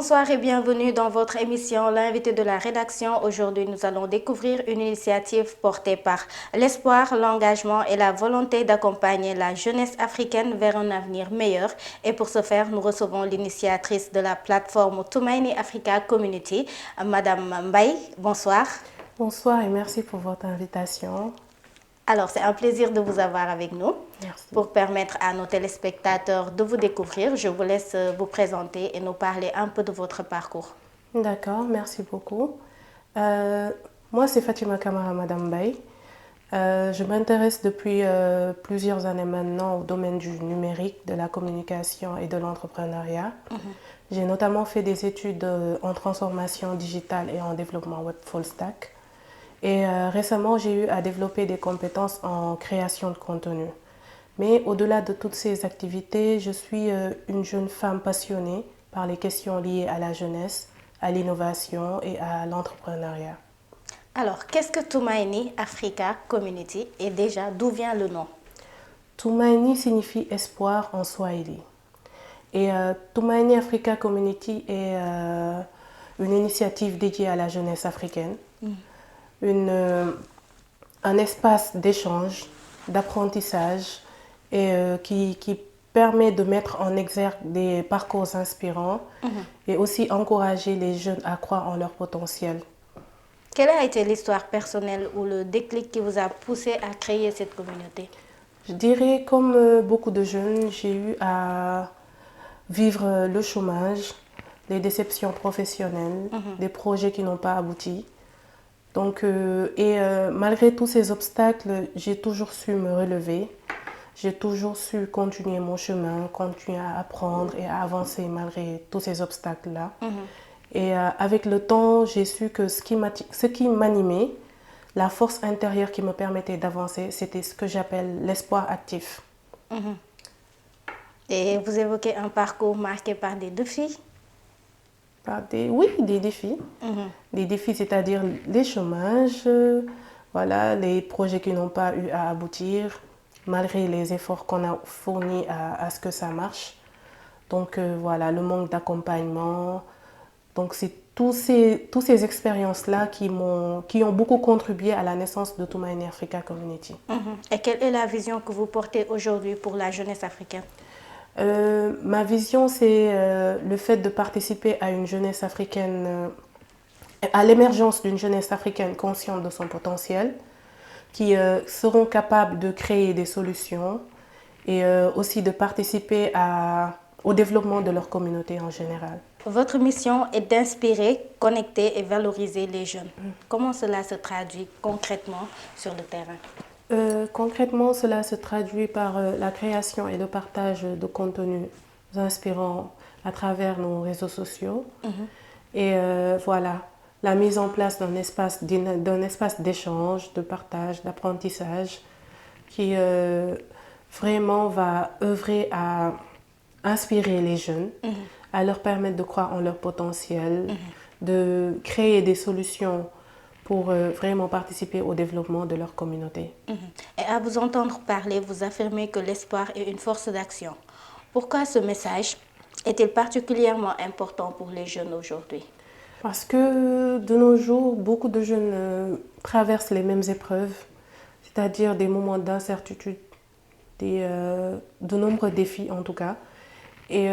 Bonsoir et bienvenue dans votre émission L'invité de la rédaction. Aujourd'hui, nous allons découvrir une initiative portée par l'espoir, l'engagement et la volonté d'accompagner la jeunesse africaine vers un avenir meilleur. Et pour ce faire, nous recevons l'initiatrice de la plateforme Tumaini Africa Community, Madame Mbaye. Bonsoir. Bonsoir et merci pour votre invitation. Alors, c'est un plaisir de vous avoir avec nous. Merci. Pour permettre à nos téléspectateurs de vous découvrir, je vous laisse vous présenter et nous parler un peu de votre parcours. D'accord, merci beaucoup. Moi, c'est Fatima Kamara, Madame Mbaye. Je m'intéresse depuis plusieurs années maintenant au domaine du numérique, de la communication et de l'entrepreneuriat. J'ai notamment fait des études en transformation digitale et en développement web full stack. Et récemment, j'ai eu à développer des compétences en création de contenu. Mais au-delà de toutes ces activités, je suis une jeune femme passionnée par les questions liées à la jeunesse, à l'innovation et à l'entrepreneuriat. Alors, qu'est-ce que Tumaini Africa Community et déjà, d'où vient le nom? Tumaini signifie espoir en Swahili. Et Tumaini Africa Community est une initiative dédiée à la jeunesse africaine. Un espace d'échange, d'apprentissage et qui permet de mettre en exergue des parcours inspirants et aussi encourager les jeunes à croire en leur potentiel. Quelle a été l'histoire personnelle ou le déclic qui vous a poussé à créer cette communauté? Je dirais, comme beaucoup de jeunes, j'ai eu à vivre le chômage, les déceptions professionnelles, des projets qui n'ont pas abouti. Donc, malgré tous ces obstacles, j'ai toujours su me relever. J'ai toujours su continuer mon chemin, continuer à apprendre et à avancer malgré tous ces obstacles-là. Et avec le temps, j'ai su que ce qui m'animait, la force intérieure qui me permettait d'avancer, c'était ce que j'appelle l'espoir actif. Et vous évoquez un parcours marqué par des défis? Oui, des défis. Des défis, c'est-à-dire les chômages, voilà, les projets qui n'ont pas eu à aboutir, malgré les efforts qu'on a fournis à ce que ça marche. Donc voilà, le manque d'accompagnement. Donc c'est toutes ces expériences-là qui ont beaucoup contribué à la naissance de Tumaini Africa Community. Et quelle est la vision que vous portez aujourd'hui pour la jeunesse africaine? Ma vision, c'est le fait de participer à une jeunesse africaine, à l'émergence d'une jeunesse africaine consciente de son potentiel, qui seront capables de créer des solutions et aussi de participer au développement de leur communauté en général. Votre mission est d'inspirer, connecter et valoriser les jeunes. Comment cela se traduit concrètement sur le terrain? Concrètement, cela se traduit par la création et le partage de contenus inspirants à travers nos réseaux sociaux. Et voilà, la mise en place d'un espace d'échange, de partage, d'apprentissage qui vraiment va œuvrer à inspirer les jeunes, à leur permettre de croire en leur potentiel, de créer des solutions pour vraiment participer au développement de leur communauté. Et à vous entendre parler, vous affirmez que l'espoir est une force d'action. Pourquoi ce message est-il particulièrement important pour les jeunes aujourd'hui? Parce que de nos jours, beaucoup de jeunes traversent les mêmes épreuves, c'est-à-dire des moments d'incertitude, de nombreux défis en tout cas. Et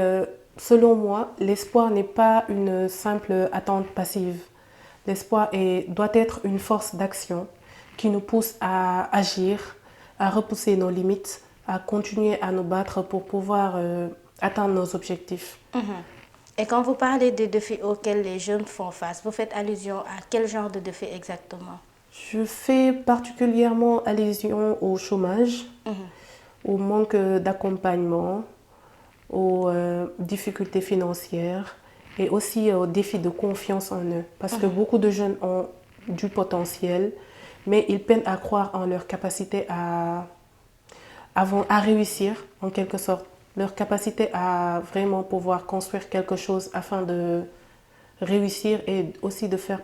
selon moi, l'espoir n'est pas une simple attente passive. L'espoir doit être une force d'action qui nous pousse à agir, à repousser nos limites, à continuer à nous battre pour pouvoir atteindre nos objectifs. Et quand vous parlez des défis auxquels les jeunes font face, vous faites allusion à quel genre de défis exactement? Je fais particulièrement allusion au chômage, au manque d'accompagnement, aux difficultés financières et aussi aux défis de confiance en eux. Parce que beaucoup de jeunes ont du potentiel, mais ils peinent à croire en leur capacité à réussir, en quelque sorte. Leur capacité à vraiment pouvoir construire quelque chose afin de réussir et aussi de faire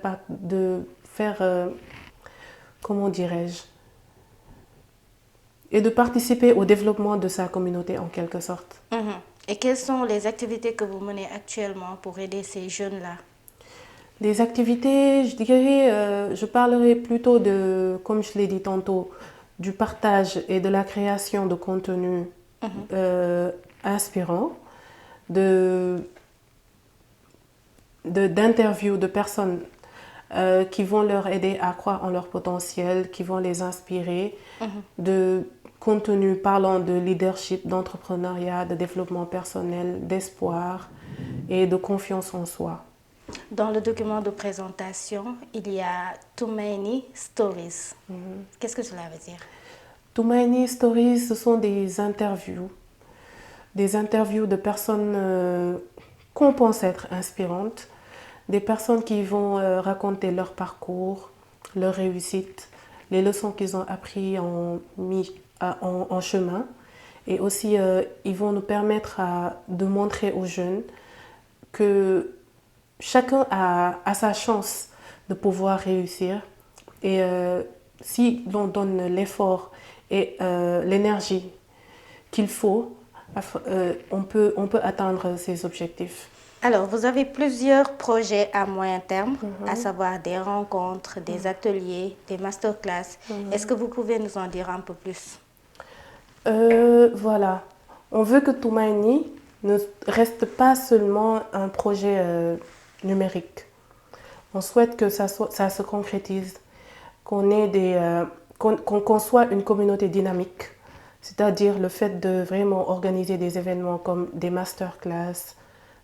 comment dirais-je, et de participer au développement de sa communauté en quelque sorte. Et quelles sont les activités que vous menez actuellement pour aider ces jeunes-là? Des activités, je dirais, je parlerai plutôt de, comme je l'ai dit tantôt, du partage et de la création de contenu inspirant, d'interviews de personnes qui vont leur aider à croire en leur potentiel, qui vont les inspirer, de contenu parlant de leadership, d'entrepreneuriat, de développement personnel, d'espoir et de confiance en soi. Dans le document de présentation, il y a Too Many Stories. Qu'est-ce que cela veut dire? Too Many Stories, ce sont des interviews de personnes qu'on pense être inspirantes, des personnes qui vont raconter leur parcours, leur réussite, les leçons qu'ils ont appris en chemin. Et aussi, ils vont nous permettre de montrer aux jeunes que chacun a sa chance de pouvoir réussir. Et si l'on donne l'effort et l'énergie qu'il faut, on peut atteindre ses objectifs. Alors, vous avez plusieurs projets à moyen terme, à savoir des rencontres, des ateliers, des masterclass. Est-ce que vous pouvez nous en dire un peu plus? Voilà. On veut que Too Many ne reste pas seulement un projet numérique. On souhaite que ça se concrétise, qu'on soit une communauté dynamique, c'est-à-dire le fait de vraiment organiser des événements comme des masterclass,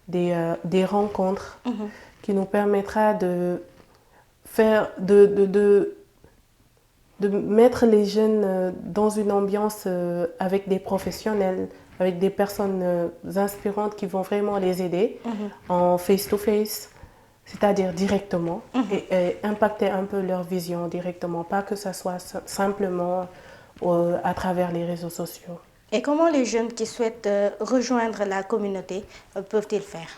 des rencontres qui nous permettra de mettre les jeunes dans une ambiance avec des professionnels, avec des personnes inspirantes qui vont vraiment les aider en face-to-face, c'est-à-dire directement, et impacter un peu leur vision directement, pas que ça soit simplement à travers les réseaux sociaux. Et comment les jeunes qui souhaitent rejoindre la communauté peuvent-ils faire?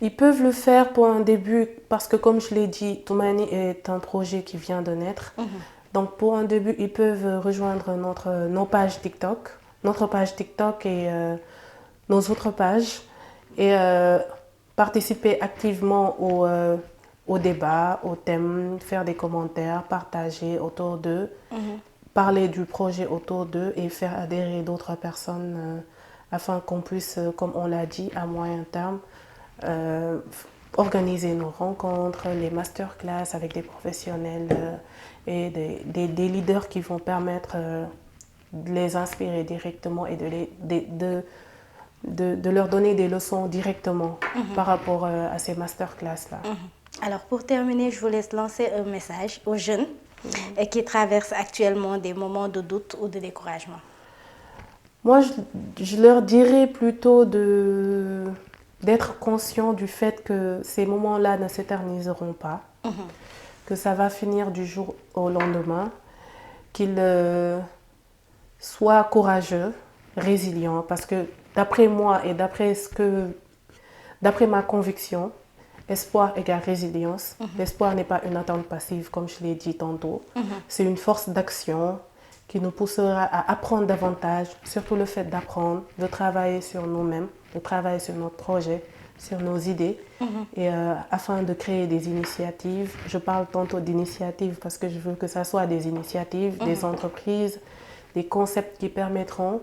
Ils peuvent le faire pour un début parce que, comme je l'ai dit, Too Many est un projet qui vient de naître. Donc pour un début, ils peuvent rejoindre nos pages TikTok, notre page TikTok et nos autres pages et participer activement au débat, au thème, faire des commentaires, partager autour d'eux, parler du projet autour d'eux et faire adhérer d'autres personnes afin qu'on puisse, comme on l'a dit, à moyen terme, organiser nos rencontres, les masterclass avec des professionnels et des leaders qui vont permettre de les inspirer directement et de leur donner des leçons directement par rapport à ces masterclass-là. Alors pour terminer, je vous laisse lancer un message aux jeunes qui traversent actuellement des moments de doute ou de découragement. Moi, je leur dirais plutôt d'être conscient du fait que ces moments-là ne s'éterniseront pas, que ça va finir du jour au lendemain, qu'ils soient courageux, résilients, parce que d'après moi et d'après ma conviction, espoir égale résilience. L'espoir n'est pas une attente passive, comme je l'ai dit tantôt. C'est une force d'action qui nous poussera à apprendre davantage, surtout le fait d'apprendre, de travailler sur nous-mêmes, de travailler sur notre projet, sur nos idées, et afin de créer des initiatives. Je parle tantôt d'initiatives parce que je veux que ça soit des initiatives, des entreprises, des concepts qui permettront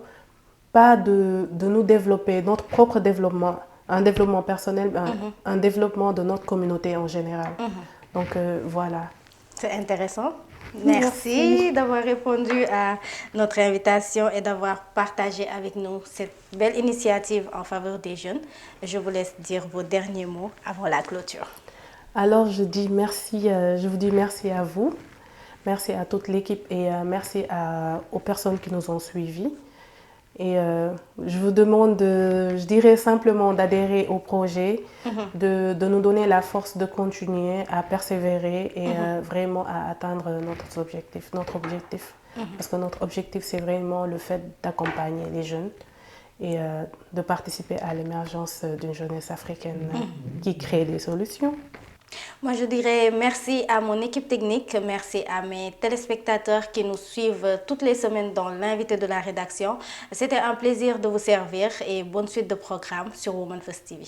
pas de nous développer, notre propre développement, un développement personnel, un développement de notre communauté en général. Donc voilà. C'est intéressant. Merci d'avoir répondu à notre invitation et d'avoir partagé avec nous cette belle initiative en faveur des jeunes. Je vous laisse dire vos derniers mots avant la clôture. Alors je dis merci, je vous dis merci à vous, merci à toute l'équipe et merci aux personnes qui nous ont suivis. Et je vous demande, je dirais simplement d'adhérer au projet, de nous donner la force de continuer à persévérer et vraiment à atteindre notre objectif. Parce que notre objectif, c'est vraiment le fait d'accompagner les jeunes et de participer à l'émergence d'une jeunesse africaine qui crée des solutions. Moi, je dirais merci à mon équipe technique, merci à mes téléspectateurs qui nous suivent toutes les semaines dans l'invité de la rédaction. C'était un plaisir de vous servir et bonne suite de programme sur Woman First TV.